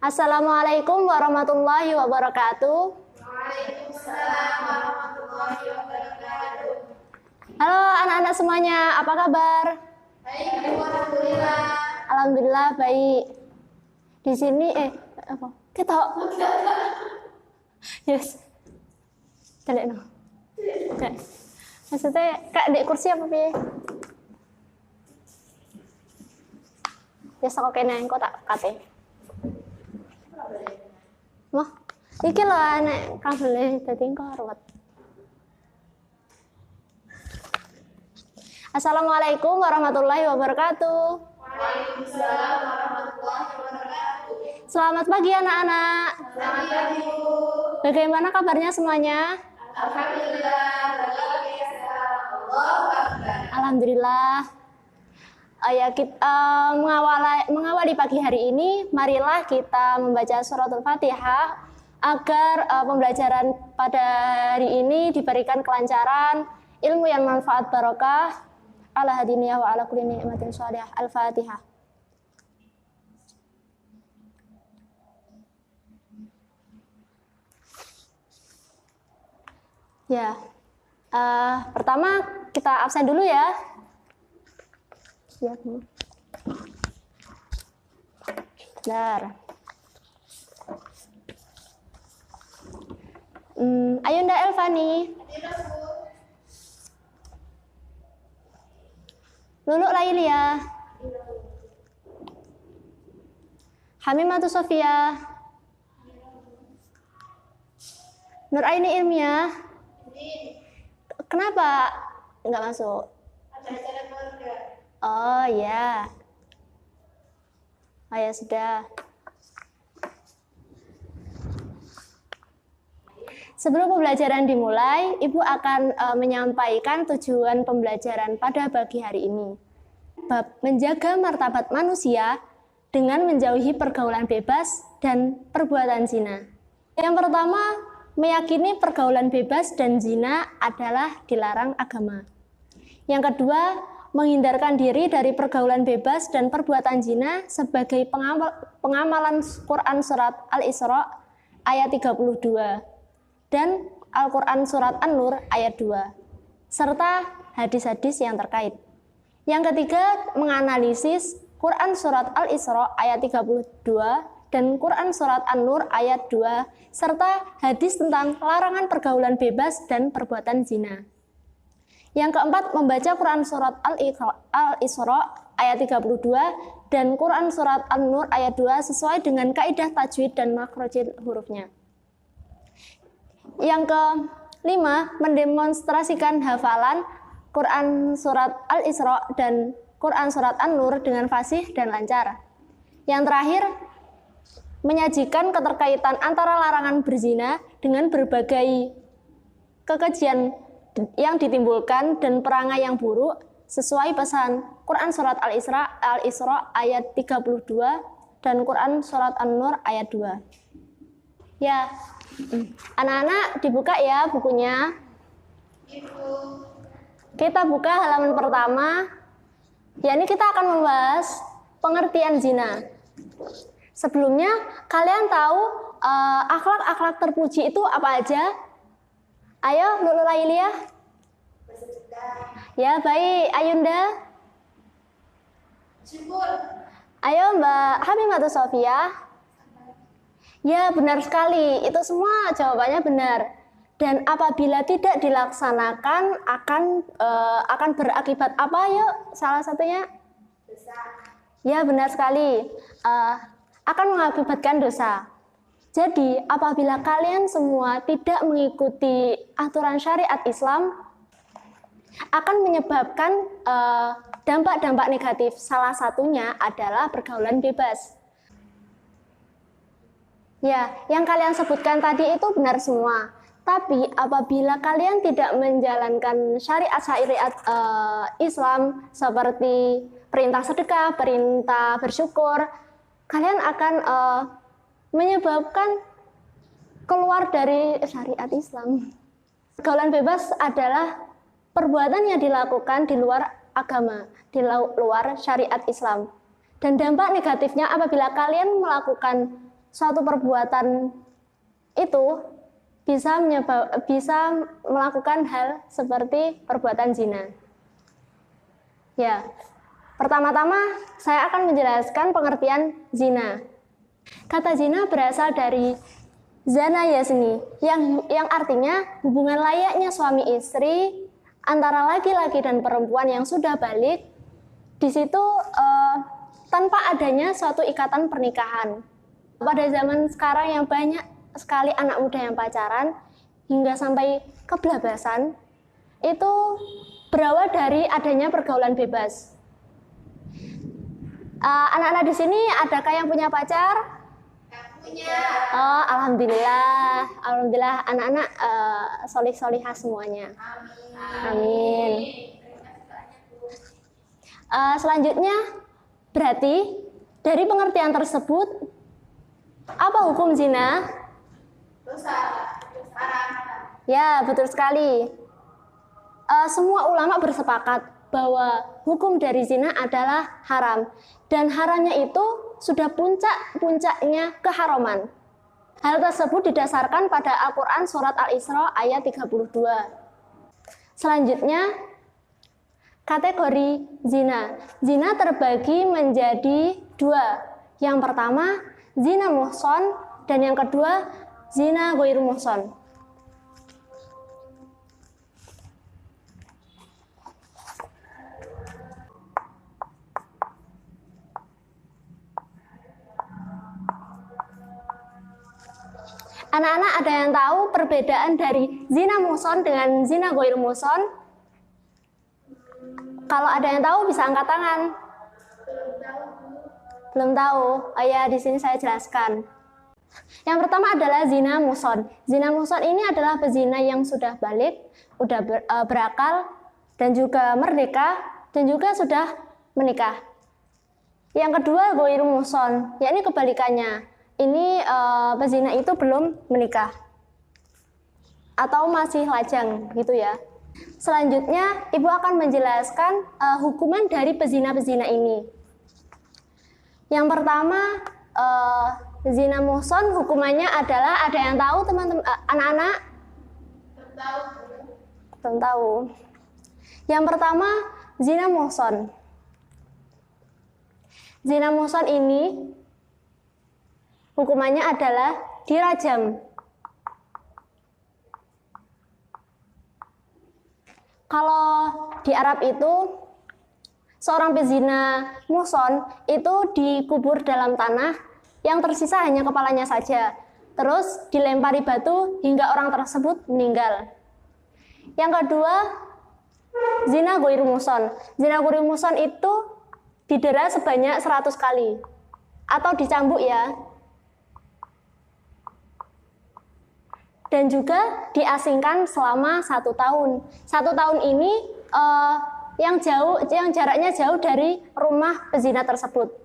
Assalamualaikum warahmatullahi wabarakatuh. Waalaikumsalam warahmatullahi wabarakatuh. Halo anak-anak semuanya, apa kabar? Baik, Bu, alhamdulillah. Alhamdulillah baik. Di sini apa? Ketok. Yes. Telek no. Oke. Maksudnya kak dek kursi apa piye? Ya sok kene engko tak kate. Wah, iki lho nek kabele dadi engko ruwet. Assalamualaikum warahmatullahi wabarakatuh. Waalaikumsalam warahmatullahi wabarakatuh. Selamat pagi anak-anak. Selamat pagi, Bu. Bagaimana kabarnya semuanya? Alhamdulillah, baik ya. Allahu Akbar. Alhamdulillah. Ya kita mengawali pagi hari ini, marilah kita membaca suratul Fatihah agar pembelajaran pada hari ini diberikan kelancaran, ilmu yang manfaat barokah, ala hadiniyah wa ala kulli ni'matin shalihah. Al-Fatihah. Ya, pertama kita absen dulu ya. Ya, benar. Ayunda Elvani. Lulu Lailia. Hamimatu Sofia. Nuraini Ilmiah. Kenapa nggak masuk? Ada acara keluarga. Oh ya. Oh ya sudah. Sebelum pembelajaran dimulai, Ibu akan menyampaikan tujuan pembelajaran pada pagi hari ini. Bab menjaga martabat manusia dengan menjauhi pergaulan bebas dan perbuatan zina. Yang pertama, meyakini pergaulan bebas dan zina adalah dilarang agama. Yang kedua, menghindarkan diri dari pergaulan bebas dan perbuatan zina sebagai pengamalan Quran Surat Al-Isra ayat 32 dan Al-Quran Surat An-Nur ayat 2 serta hadis-hadis yang terkait. Yang ketiga, menganalisis Quran Surat Al-Isra ayat 32 dan Quran Surat An-Nur ayat 2 serta hadis tentang larangan pergaulan bebas dan perbuatan zina. Yang keempat, membaca Quran Surat Al-Isra ayat 32 dan Quran Surat An-Nur ayat 2 sesuai dengan kaidah tajwid dan makhrajil hurufnya. Yang kelima, mendemonstrasikan hafalan Quran Surat Al-Isra dan Quran Surat An-Nur dengan fasih dan lancar. Yang terakhir, menyajikan keterkaitan antara larangan berzina dengan berbagai kekejian yang ditimbulkan dan perangai yang buruk sesuai pesan Quran Surat Al-Isra ayat 32 dan Quran Surat An-Nur ayat 2. Ya, anak-anak dibuka ya bukunya. Ibu. Kita buka halaman pertama. Ya, ini kita akan membahas pengertian zina. Sebelumnya, kalian tahu akhlak-akhlak terpuji itu apa aja? Ayo, Lulu Lailia. Ya, baik. Ayunda. Syukur. Ayo, Mbak Hamimatu Sofia. Ya, benar sekali. Itu semua jawabannya benar. Dan apabila tidak dilaksanakan akan berakibat apa? Yuk, salah satunya. Dosa. Ya, benar sekali. Akan mengakibatkan dosa. Jadi, apabila kalian semua tidak mengikuti aturan syariat Islam, akan menyebabkan dampak-dampak negatif. Salah satunya adalah pergaulan bebas. Ya, yang kalian sebutkan tadi itu benar semua. Tapi apabila kalian tidak menjalankan syariat-syariat Islam seperti perintah sedekah, perintah bersyukur, kalian akan menyebabkan keluar dari syariat Islam. Pergaulan bebas adalah perbuatan yang dilakukan di luar agama, di luar syariat Islam. Dan dampak negatifnya apabila kalian melakukan suatu perbuatan itu bisa melakukan hal seperti perbuatan zina. Ya, pertama-tama saya akan menjelaskan pengertian zina. Kata zina berasal dari zana yazni, yang artinya hubungan layaknya suami istri antara laki-laki dan perempuan yang sudah balik. Di situ tanpa adanya suatu ikatan pernikahan. Pada zaman sekarang yang banyak sekali anak muda yang pacaran hingga sampai kebelabasan, itu berawal dari adanya pergaulan bebas. Anak-anak di sini adakah yang punya pacar? Punya. Oh, alhamdulillah anak-anak solih-solihah semuanya. Amin. Selanjutnya, berarti dari pengertian tersebut, apa hukum zina? Dosa. Haram. Ya, betul sekali. Semua ulama bersepakat bahwa hukum dari zina adalah haram. Dan haramnya itu sudah puncaknya keharaman. Hal tersebut didasarkan pada Al-Quran surat Al-Isra ayat 32. Selanjutnya, kategori zina. Zina terbagi menjadi dua. Yang pertama, zina muhson, dan yang kedua, zina ghairu muhson. Anak-anak ada yang tahu perbedaan dari zina muhson dengan zina ghairu muhson? Kalau ada yang tahu bisa angkat tangan. Belum tahu? Oh ya, di sini saya jelaskan. Yang pertama adalah zina muhson. Zina muhson ini adalah pezina yang sudah balik, sudah berakal, dan juga merdeka, dan juga sudah menikah. Yang kedua ghairu muhson, yakni kebalikannya. Ini pezina itu belum menikah atau masih lajang, gitu ya. Selanjutnya, Ibu akan menjelaskan hukuman dari pezina-pezina ini. Yang pertama, zina muhson hukumannya adalah, ada yang tahu teman-teman, anak-anak? Belum tahu. Yang pertama, zina muhson. Zina muhson ini hukumannya adalah dirajam. Kalau di Arab itu, seorang pezina muhson itu dikubur dalam tanah, yang tersisa hanya kepalanya saja. Terus dilempari batu hingga orang tersebut meninggal. Yang kedua, zina ghairu muhson. Zina ghairu muhson itu didera sebanyak 100 kali. Atau dicambuk ya. Dan juga diasingkan selama 1 tahun. 1 tahun ini yang jaraknya jauh dari rumah pezina tersebut.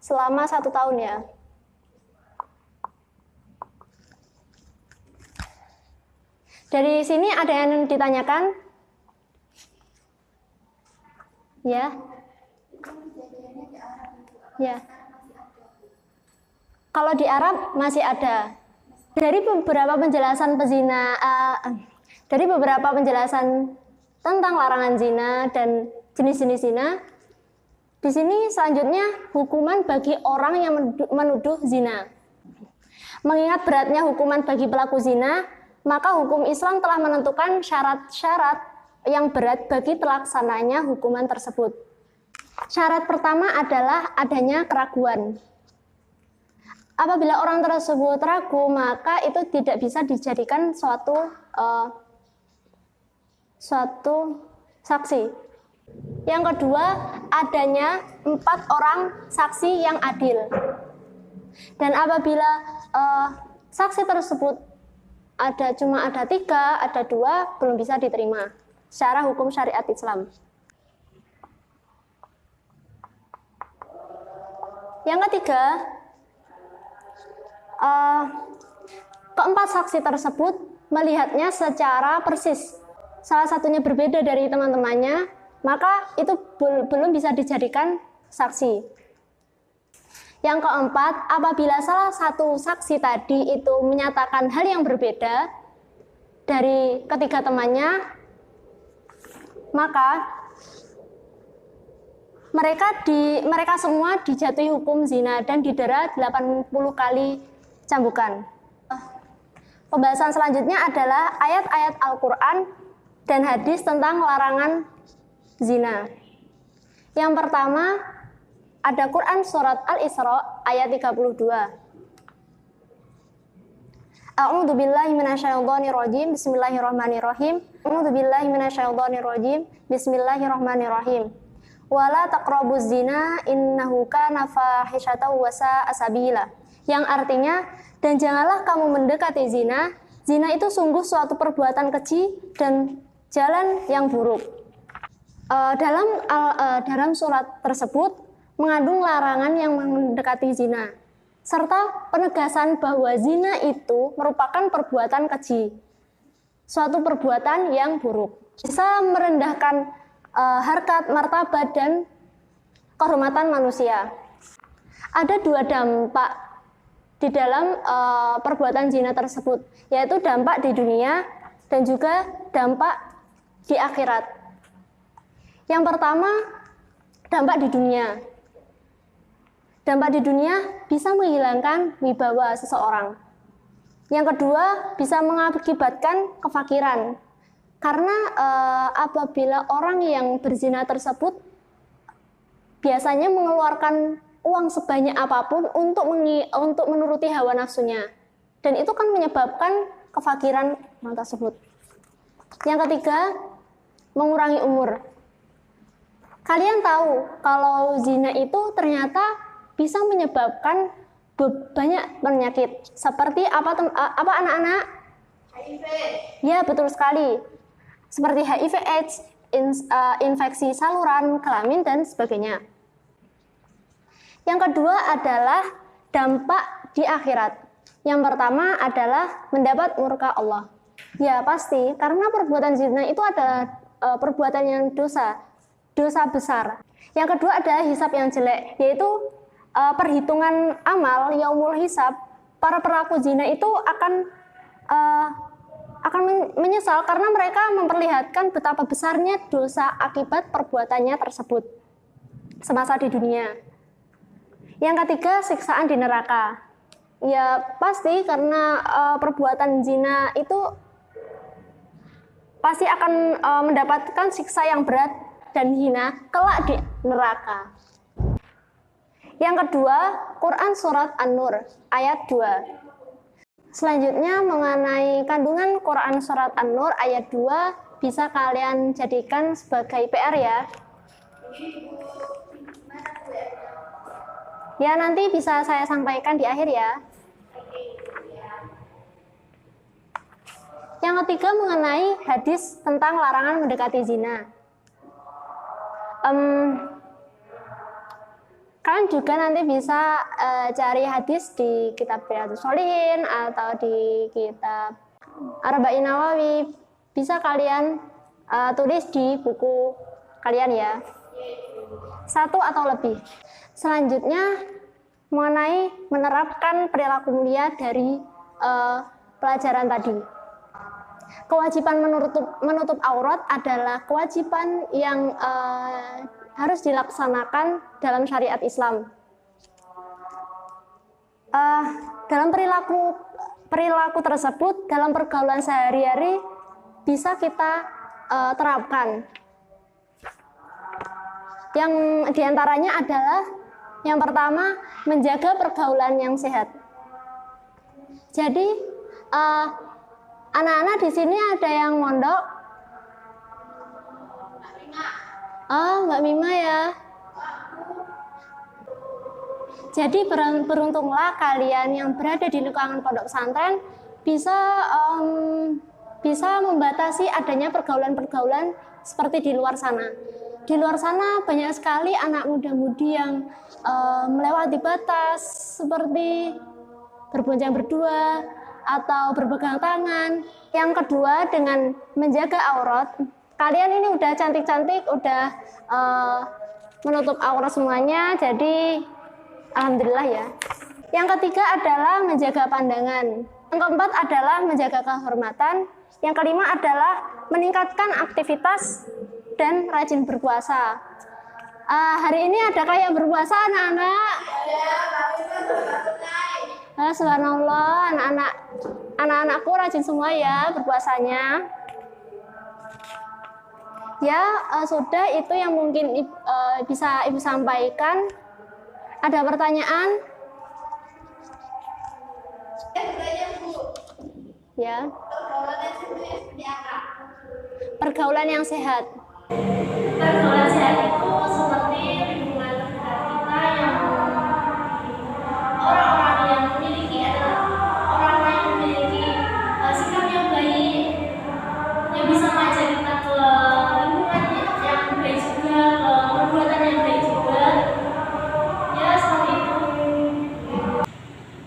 Selama 1 tahun ya. Dari sini ada yang ditanyakan? Ya. Ya. Kalau di Arab masih ada. Dari beberapa penjelasan tentang larangan zina dan jenis-jenis zina, di sini selanjutnya hukuman bagi orang yang menuduh zina. Mengingat beratnya hukuman bagi pelaku zina, maka hukum Islam telah menentukan syarat-syarat yang berat bagi terlaksananya hukuman tersebut. Syarat pertama adalah adanya keraguan. Apabila orang tersebut ragu, maka itu tidak bisa dijadikan suatu saksi. Yang kedua, adanya 4 orang saksi yang adil. Dan apabila saksi tersebut cuma ada 3, ada 2, belum bisa diterima secara hukum syariat Islam. Yang ketiga, keempat saksi tersebut melihatnya secara persis, salah satunya berbeda dari teman-temannya, maka itu belum bisa dijadikan saksi. Yang keempat, apabila salah satu saksi tadi itu menyatakan hal yang berbeda dari ketiga temannya, maka mereka semua dijatuhi hukum zina dan didera 80 kali cambukan. Pembahasan selanjutnya adalah ayat-ayat Al-Quran dan hadis tentang larangan zina. Yang pertama, ada Quran surat Al-Isra ayat 32. A'udzu billahi minasyaitonir rajim. Bismillahirrahmanirrahim. A'udzu billahi minasyaitonir rajim. Bismillahirrahmanirrahim. Wala taqrabuz zina innahu kana fahisyatan wa sa'a sabila. Yang artinya, dan janganlah kamu mendekati zina. Zina itu sungguh suatu perbuatan keji dan jalan yang buruk. Dalam surat tersebut mengandung larangan yang mendekati zina, serta penegasan bahwa zina itu merupakan perbuatan keji, suatu perbuatan yang buruk, bisa merendahkan harkat, martabat, dan kehormatan manusia. Ada dua dampak di dalam perbuatan zina tersebut, yaitu dampak di dunia dan juga dampak di akhirat. Yang pertama, dampak di dunia. Dampak di dunia bisa menghilangkan wibawa seseorang. Yang kedua, bisa mengakibatkan kefakiran. Karena apabila orang yang berzina tersebut biasanya mengeluarkan uang sebanyak apapun untuk menuruti hawa nafsunya, dan itu kan menyebabkan kefakiran orang tersebut. Yang ketiga, mengurangi umur. Kalian tahu kalau zina itu ternyata bisa menyebabkan banyak penyakit. Seperti apa anak-anak? HIV. Ya, betul sekali. Seperti HIV AIDS, infeksi saluran kelamin, dan sebagainya. Yang kedua adalah dampak di akhirat. Yang pertama adalah mendapat murka Allah. Ya, pasti, karena perbuatan zina itu adalah perbuatan yang dosa besar. Yang kedua adalah hisab yang jelek, yaitu perhitungan amal yaumul hisab. Para pelaku zina itu akan menyesal karena mereka memperlihatkan betapa besarnya dosa akibat perbuatannya tersebut semasa di dunia. Yang ketiga, siksaan di neraka. Ya, pasti karena perbuatan zina itu pasti akan mendapatkan siksa yang berat dan hina kelak di neraka. Yang kedua, Quran surat An-Nur ayat 2. Selanjutnya mengenai kandungan Quran surat An-Nur ayat 2 bisa kalian jadikan sebagai PR ya. Ya, nanti bisa saya sampaikan di akhir ya. Yang ketiga mengenai hadis tentang larangan mendekati zina. Kalian juga nanti bisa cari hadis di kitab Riyadhus Shalihin atau di kitab Arba'in Nawawi. Bisa kalian tulis di buku kalian ya. Satu atau lebih. Selanjutnya mengenai menerapkan perilaku mulia dari pelajaran tadi. Kewajiban menutup aurat adalah kewajiban yang harus dilaksanakan dalam syariat Islam. Dalam perilaku tersebut, dalam pergaulan sehari-hari bisa kita terapkan. Yang diantaranya adalah yang pertama, menjaga pergaulan yang sehat. Jadi anak-anak di sini ada yang mondok? Mbak Mima ya. Jadi beruntunglah kalian yang berada di lingkungan pondok pesantren bisa membatasi adanya pergaulan-pergaulan seperti di luar sana. Di luar sana banyak sekali anak muda-mudi yang melewati batas seperti berboncengan berdua atau berpegang tangan. Yang kedua, dengan menjaga aurat. Kalian ini udah cantik-cantik, udah menutup aurat semuanya, jadi Alhamdulillah ya. Yang ketiga adalah menjaga pandangan. Yang keempat adalah menjaga kehormatan. Yang kelima adalah meningkatkan aktivitas dan rajin berpuasa. Hari ini ada kayak berpuasa anak-anak? Subhanallah, anak-anakku rajin semua ya berpuasanya. Ya, sudah itu yang mungkin bisa Ibu sampaikan. Ada pertanyaan? Ya. Pergaulan yang sehat. Pergaulan sehat itu seperti lingkungan terdekat kita yang orang-orang yang memiliki orang-orang yang memiliki sikap yang baik, yang bisa mengajak kita ke lingkungan yang baik juga, ke perbuatan yang baik juga. Ya seperti itu.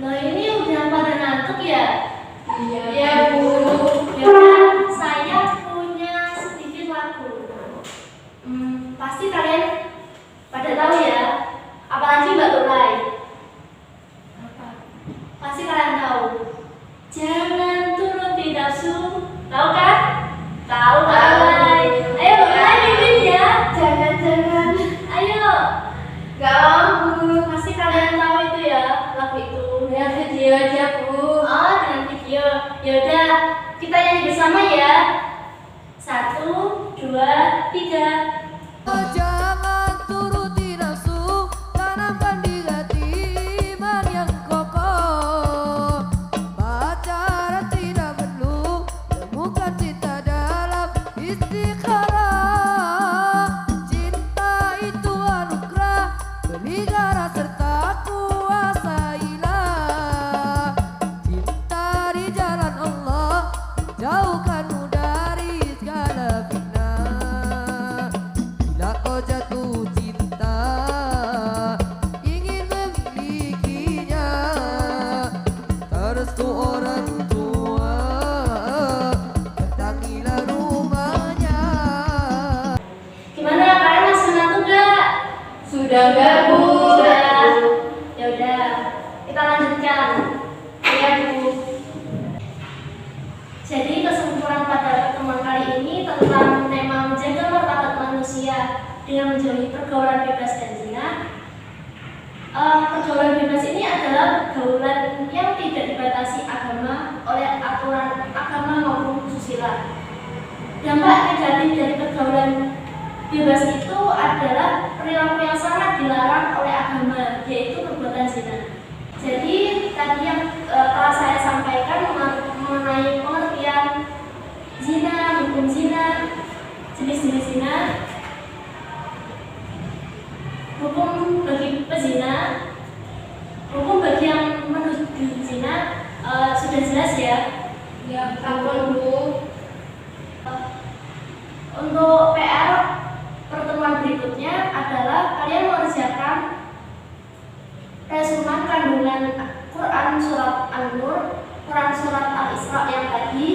Nah ini udah pada ngantuk ya? Iya. Ya Bu. Ya kan saya punya sedikit lagu. Pasti kalian pada tahu ya. Apalagi Mbak Tulai. Pasti kalian tahu. Jangan turuti nafsu. Tahu kan? Tahu Tulai. Ayo Mbak Tulai bimbing ya. Jangan. Ayo. Gak Bu. Pasti kalian tahu itu ya lagu itu. Ya video aja Bu. Oh dengan video. Yaudah kita nyanyi bersama ya. 1, 2, 3. Jangan turuti nafsu, tanamkan di hati iman yang kokoh. Pacaran tidak perlu, temukan cinta dalam istikharah. Cinta itu anugerah, pelihara serta kuasailah. Cinta di jalan Allah, jauhkanmu dari segala fitnah. Bila kau jatuh cinta, ingin memilikinya, restu orang tua, datangilah rumahnya. Gimana kalian masih ngantuk gak? Sudah enggak Bu? Sudah. Ya udah, kita lanjutkan. Ya Bu. Jadi kesimpulan pada pertemuan kali ini tentang tema menjaga martabat manusia dengan menjauhi pergaulan bebas dan zina. Pergaulan bebas ini adalah pergaulan yang tidak dibatasi agama oleh aturan agama maupun susila. Dampak negatif dari pergaulan bebas itu adalah perilaku yang sangat dilarang oleh agama, yaitu perbuatan zina. Jadi tadi yang telah saya sampaikan mengenai pengertian zina, hukum zina, jenis-jenis zina, hukum bagi pezina, hukum bagi yang menuju zina, sudah jelas ya? Ya, ampun Bu. Untuk PR pertemuan berikutnya adalah kalian mengerjakan resumen kandungan Quran surat An-Nur, Quran surat Al-Isra yang tadi,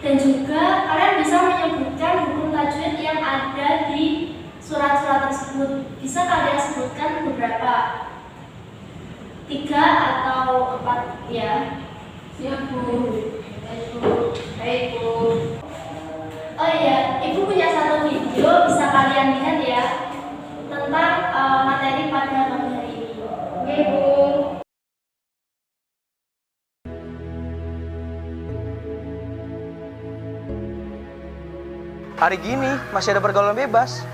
dan juga kalian bisa menyebutkan hukum tajwid yang ada di surat-surat tersebut. Bisa kalian sebutkan beberapa, 3 atau 4 ya. Siap Bu. Baik Bu. Oh iya, Ibu punya satu video bisa kalian lihat ya tentang materi pada pagi hari ini. Oke Bu. Hari gini masih ada pergaulan bebas.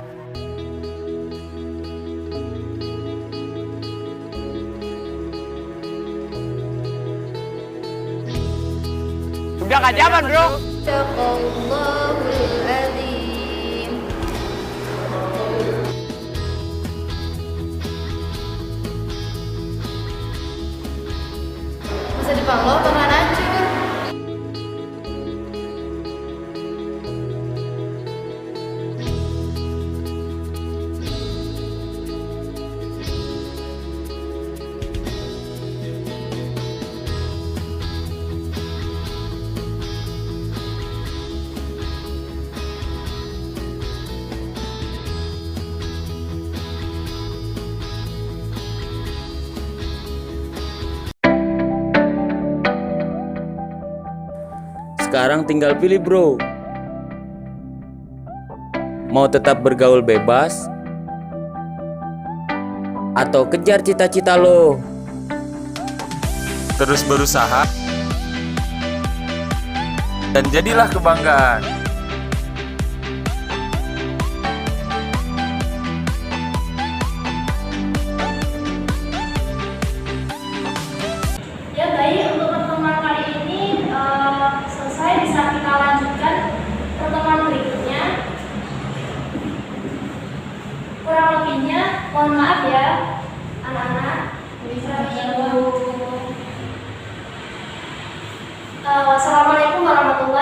Udah gak zaman bro. Sadaqallahul azim. Masa depan lo bakalan hancur. Sekarang tinggal pilih bro. Mau tetap bergaul bebas atau kejar cita-cita lo? Terus berusaha dan jadilah kebanggaan. Ya baik, untuk pertemuan kali ini selesai, bisa kita lanjutkan pertemuan berikutnya. Kurang lebihnya mohon maaf ya anak-anak. Wassalamualaikum warahmatullahi